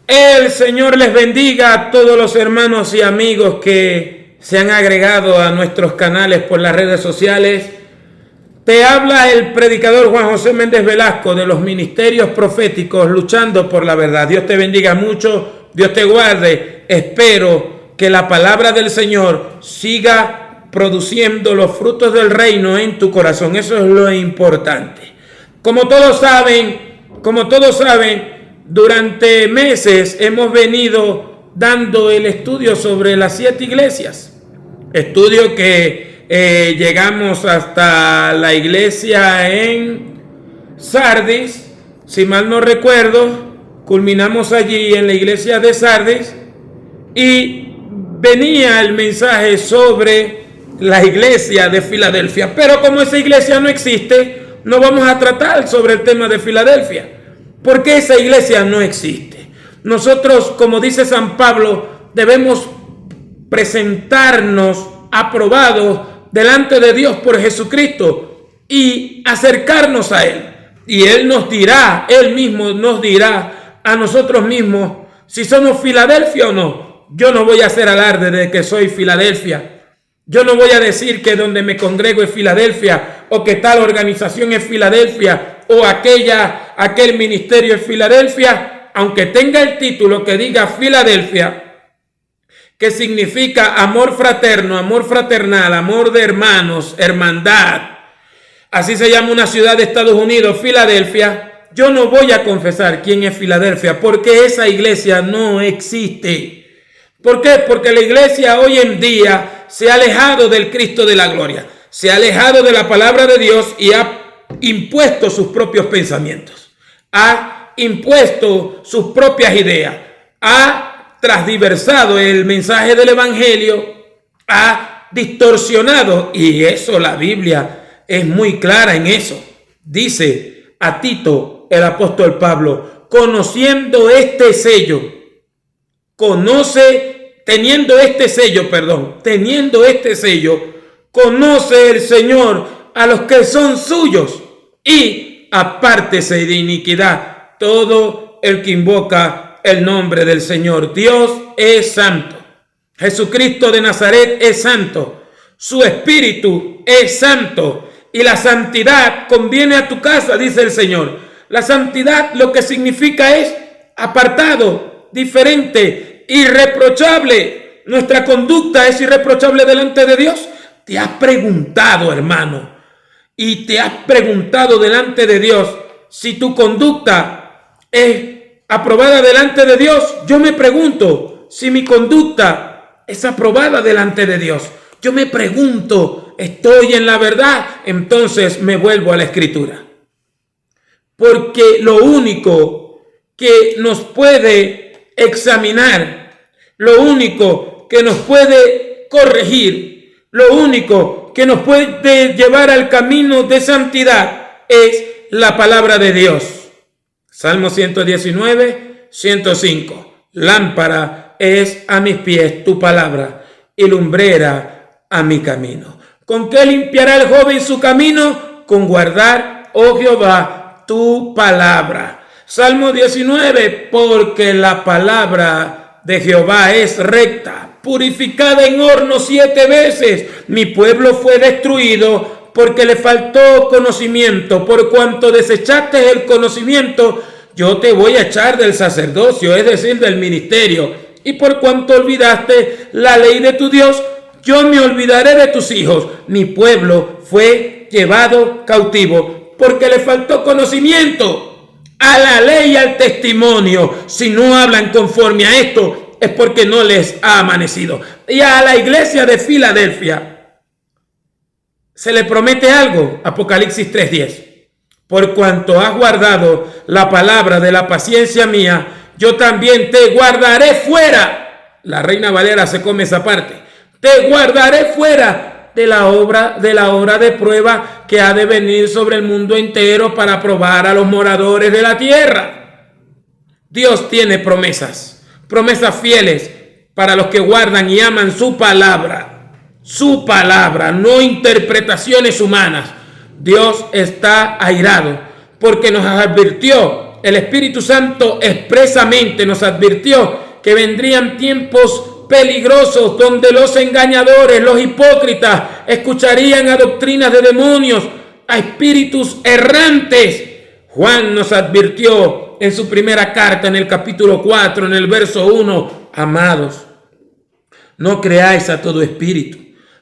El Señor les bendiga a todos los hermanos y amigos que se han agregado a nuestros canales por las redes sociales. Te habla el predicador Juan José Méndez Velasco de los Ministerios Proféticos Luchando por la Verdad. Dios te bendiga mucho, Dios te guarde. Espero que la palabra del Señor siga produciendo los frutos del reino en tu corazón. Eso es lo importante. Como todos saben, durante meses hemos venido dando el estudio sobre las 7 iglesias. Estudio que llegamos hasta la iglesia en Sardis, si mal no recuerdo, culminamos allí en la iglesia de Sardis y venía el mensaje sobre la iglesia de Filadelfia. Pero como esa iglesia no existe, no vamos a tratar sobre el tema de Filadelfia. Porque esa iglesia no existe. Nosotros, como dice San Pablo, debemos presentarnos aprobados delante de Dios por Jesucristo y acercarnos a Él. Y Él mismo nos dirá a nosotros mismos si somos Filadelfia o no. Yo no voy a hacer alarde de que soy Filadelfia. Yo no voy a decir que donde me congrego es Filadelfia o que tal organización es Filadelfia o aquel ministerio es Filadelfia, aunque tenga el título que diga Filadelfia, que significa amor fraterno, amor fraternal, amor de hermanos, hermandad. Así se llama una ciudad de Estados Unidos, Filadelfia. Yo no voy a confesar quién es Filadelfia porque esa iglesia no existe. ¿Por qué? Porque la iglesia hoy en día se ha alejado del Cristo de la gloria, se ha alejado de la palabra de Dios y ha impuesto sus propios pensamientos, ha impuesto sus propias ideas, ha transdiversado el mensaje del evangelio, ha distorsionado, y eso la Biblia es muy clara en eso. Dice a Tito el apóstol Pablo, teniendo este sello, conoce el Señor a los que son suyos y apártese de iniquidad todo el que invoca el nombre del Señor. Dios es santo. Jesucristo de Nazaret es santo. Su espíritu es santo. Y la santidad conviene a tu casa, dice el Señor. La santidad lo que significa es apartado, diferente, irreprochable. Nuestra conducta es irreprochable delante de Dios. ¿Te has preguntado, hermano? Y te has preguntado delante de Dios si tu conducta es aprobada delante de Dios. Yo me pregunto si mi conducta es aprobada delante de Dios. Yo me pregunto, ¿estoy en la verdad? Entonces me vuelvo a la Escritura. Porque lo único que nos puede examinar, lo único que nos puede corregir, lo único que nos puede llevar al camino de santidad es la palabra de Dios. Salmo 119, 105. Lámpara es a mis pies tu palabra y lumbrera a mi camino. ¿Con qué limpiará el joven su camino? Con guardar, oh Jehová, tu palabra. Salmo 19, porque la palabra de Jehová es recta, purificada en horno 7 veces. Mi pueblo fue destruido porque le faltó conocimiento. Por cuanto desechaste el conocimiento, yo te voy a echar del sacerdocio, es decir, del ministerio. Y por cuanto olvidaste la ley de tu Dios, yo me olvidaré de tus hijos. Mi pueblo fue llevado cautivo porque le faltó conocimiento. A la ley y al testimonio, si no hablan conforme a esto, es porque no les ha amanecido. Y a la iglesia de Filadelfia se le promete algo, Apocalipsis 3:10. Por cuanto has guardado la palabra de la paciencia mía, yo también te guardaré fuera. La Reina Valera se come esa parte. Te guardaré fuera de la hora de prueba que ha de venir sobre el mundo entero para probar a los moradores de la tierra. Dios tiene promesas fieles para los que guardan y aman su palabra, no interpretaciones humanas. Dios está airado porque nos advirtió el Espíritu Santo expresamente nos advirtió que vendrían tiempos peligrosos donde los engañadores, los hipócritas, escucharían a doctrinas de demonios, a espíritus errantes. Juan nos advirtió en su primera carta, en el capítulo 4, en el verso 1, amados, no creáis a todo espíritu,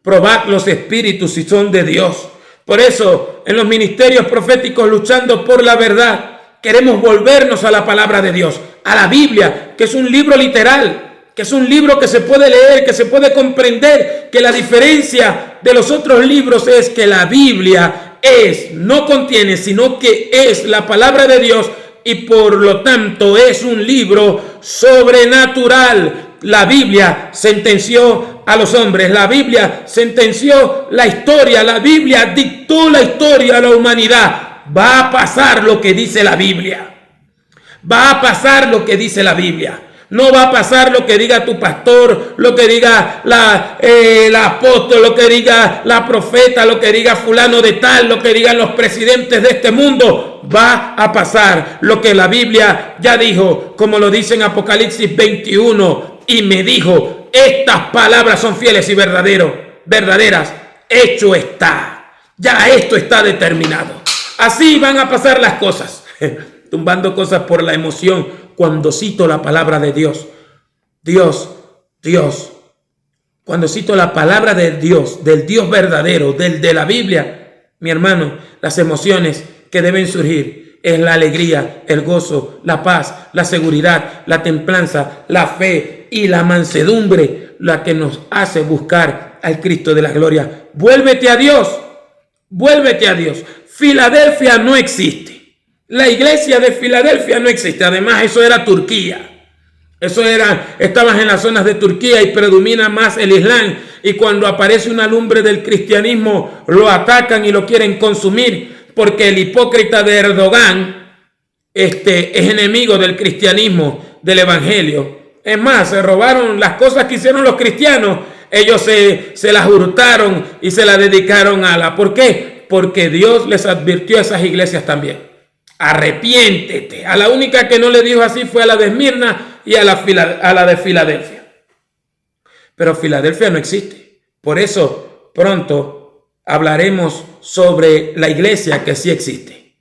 probad los espíritus si son de Dios. Por eso, en los ministerios proféticos luchando por la verdad, queremos volvernos a la palabra de Dios, a la Biblia, que es un libro literal, que es un libro que se puede leer, que se puede comprender, que la diferencia de los otros libros es que la Biblia no contiene, sino que es la palabra de Dios y por lo tanto es un libro sobrenatural. La Biblia sentenció a los hombres, la Biblia sentenció la historia, la Biblia dictó la historia a la humanidad. Va a pasar lo que dice la Biblia. Va a pasar lo que dice la Biblia. No va a pasar lo que diga tu pastor, lo que diga la apóstol, lo que diga la profeta, lo que diga fulano de tal, lo que digan los presidentes de este mundo. Va a pasar lo que la Biblia ya dijo, como lo dice en Apocalipsis 21. Y me dijo, estas palabras son fieles y verdaderas. Hecho está. Ya esto está determinado. Así van a pasar las cosas. Tumbando cosas por la emoción. Cuando cito la palabra de Dios, cuando cito la palabra de Dios, del Dios verdadero, del de la Biblia, mi hermano, las emociones que deben surgir es la alegría, el gozo, la paz, la seguridad, la templanza, la fe y la mansedumbre, la que nos hace buscar al Cristo de la gloria. Vuélvete a Dios, vuélvete a Dios. Filadelfia no existe. La iglesia de Filadelfia no existe. Además, eso era Turquía. Estabas en las zonas de Turquía y predomina más el Islam. Y cuando aparece una lumbre del cristianismo, lo atacan y lo quieren consumir. Porque el hipócrita de Erdogan es enemigo del cristianismo, del evangelio. Es más, se robaron las cosas que hicieron los cristianos. Ellos se las hurtaron y se las dedicaron a Allah. ¿Por qué? Porque Dios les advirtió a esas iglesias también. Arrepiéntete. A la única que no le dijo así fue a la de Esmirna y a la de Filadelfia. Pero Filadelfia no existe. Por eso pronto hablaremos sobre la iglesia que sí existe.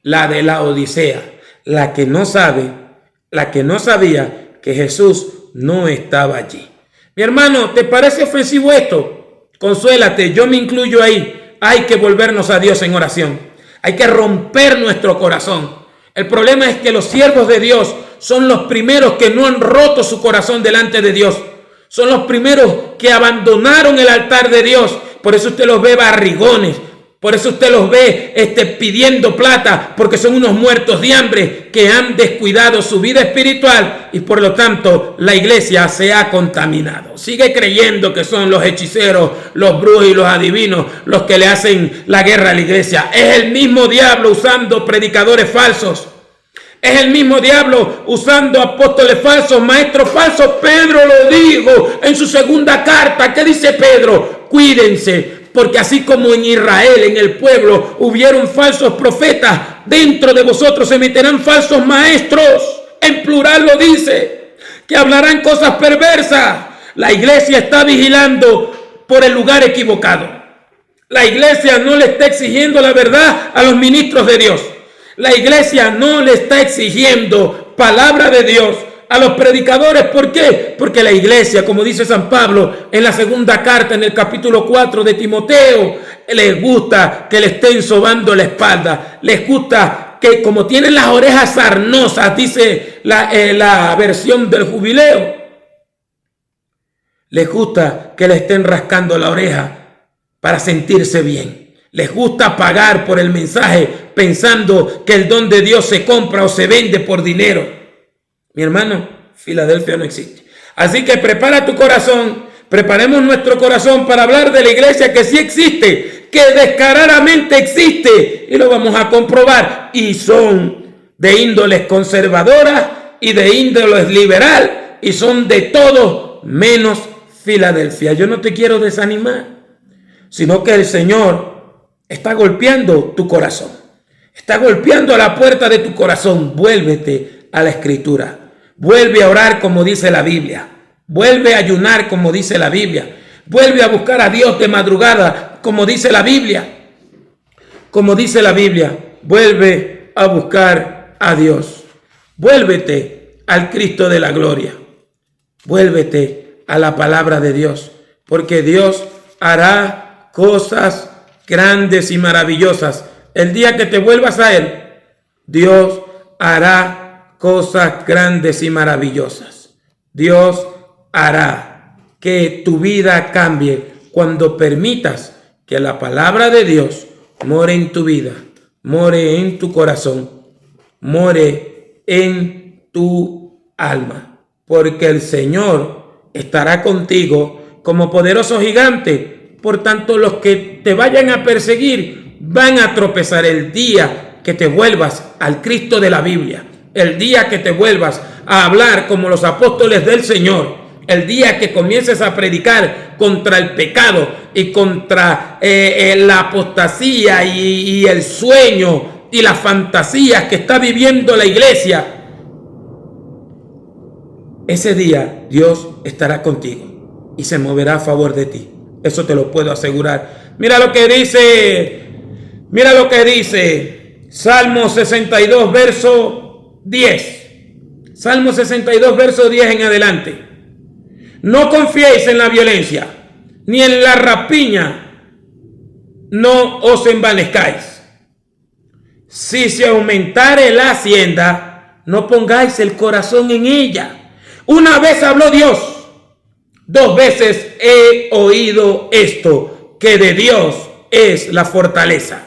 La de la Odisea. La que no sabía que Jesús no estaba allí. Mi hermano, ¿te parece ofensivo esto? Consuélate, yo me incluyo ahí. Hay que volvernos a Dios en oración. Hay que romper nuestro corazón. El problema es que los siervos de Dios son los primeros que no han roto su corazón delante de Dios. Son los primeros que abandonaron el altar de Dios. Por eso usted los ve barrigones. Por eso usted los ve pidiendo plata, porque son unos muertos de hambre que han descuidado su vida espiritual y por lo tanto la iglesia se ha contaminado. Sigue creyendo que son los hechiceros, los brujos y los adivinos los que le hacen la guerra a la iglesia. Es el mismo diablo usando predicadores falsos. Es el mismo diablo usando apóstoles falsos, maestros falsos. Pedro lo dijo en su segunda carta. ¿Qué dice Pedro? Cuídense. Porque así como en Israel, en el pueblo, hubieron falsos profetas, dentro de vosotros se meterán falsos maestros. En plural lo dice, que hablarán cosas perversas. La iglesia está vigilando por el lugar equivocado. La iglesia no le está exigiendo la verdad a los ministros de Dios. La iglesia no le está exigiendo palabra de Dios a los predicadores. ¿Por qué? Porque la iglesia, como dice San Pablo en la segunda carta, en el capítulo 4 de Timoteo, les gusta que le estén sobando la espalda. Les gusta que, como tienen las orejas sarnosas, dice la versión del Jubileo, les gusta que le estén rascando la oreja para sentirse bien. Les gusta pagar por el mensaje pensando que el don de Dios se compra o se vende por dinero. Mi hermano, Filadelfia no existe. Así que prepara tu corazón, preparemos nuestro corazón para hablar de la iglesia que sí existe, que descaradamente existe, y lo vamos a comprobar. Y son de índoles conservadora y de índoles liberal, y son de todo menos Filadelfia. Yo no te quiero desanimar, sino que el Señor está golpeando tu corazón. Está golpeando a la puerta de tu corazón. Vuélvete a la Escritura. Vuelve a orar como dice la Biblia. Vuelve a ayunar como dice la Biblia. Vuelve a buscar a Dios de madrugada como dice la Biblia. Como dice la Biblia, vuelve a buscar a Dios. Vuélvete al Cristo de la gloria. Vuélvete a la palabra de Dios, porque Dios hará cosas grandes y maravillosas. El día que te vuelvas a Él, Dios hará cosas grandes y maravillosas. Dios hará que tu vida cambie cuando permitas que la palabra de Dios more en tu vida, more en tu corazón, more en tu alma, porque el Señor estará contigo como poderoso gigante. Por tanto, los que te vayan a perseguir van a tropezar el día que te vuelvas al Cristo de la Biblia, el día que te vuelvas a hablar como los apóstoles del Señor, el día que comiences a predicar contra el pecado y contra la apostasía y el sueño y las fantasías que está viviendo la iglesia. Ese día Dios estará contigo y se moverá a favor de ti. Eso te lo puedo asegurar. Mira lo que dice Salmo 62, verso 10. Salmo 62, verso 10 en adelante. No confiéis en la violencia, ni en la rapiña, no os envanezcáis. Si se aumentare la hacienda, no pongáis el corazón en ella. Una vez habló Dios, 2 veces he oído esto, que de Dios es la fortaleza.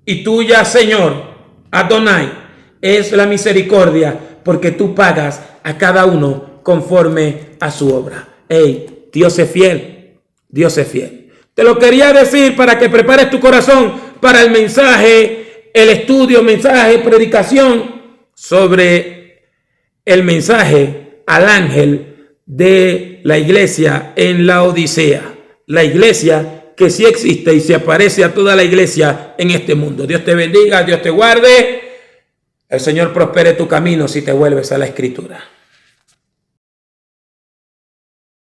Y tuya, Señor, Adonai, es la misericordia, porque tú pagas a cada uno conforme a su obra. Hey, Dios es fiel. Dios es fiel. Te lo quería decir para que prepares tu corazón para el mensaje, el estudio, mensaje, predicación sobre el mensaje al ángel de la iglesia en la Odisea. La iglesia que sí existe y se aparece a toda la iglesia en este mundo. Dios te bendiga, Dios te guarde. El Señor prospere tu camino si te vuelves a la Escritura.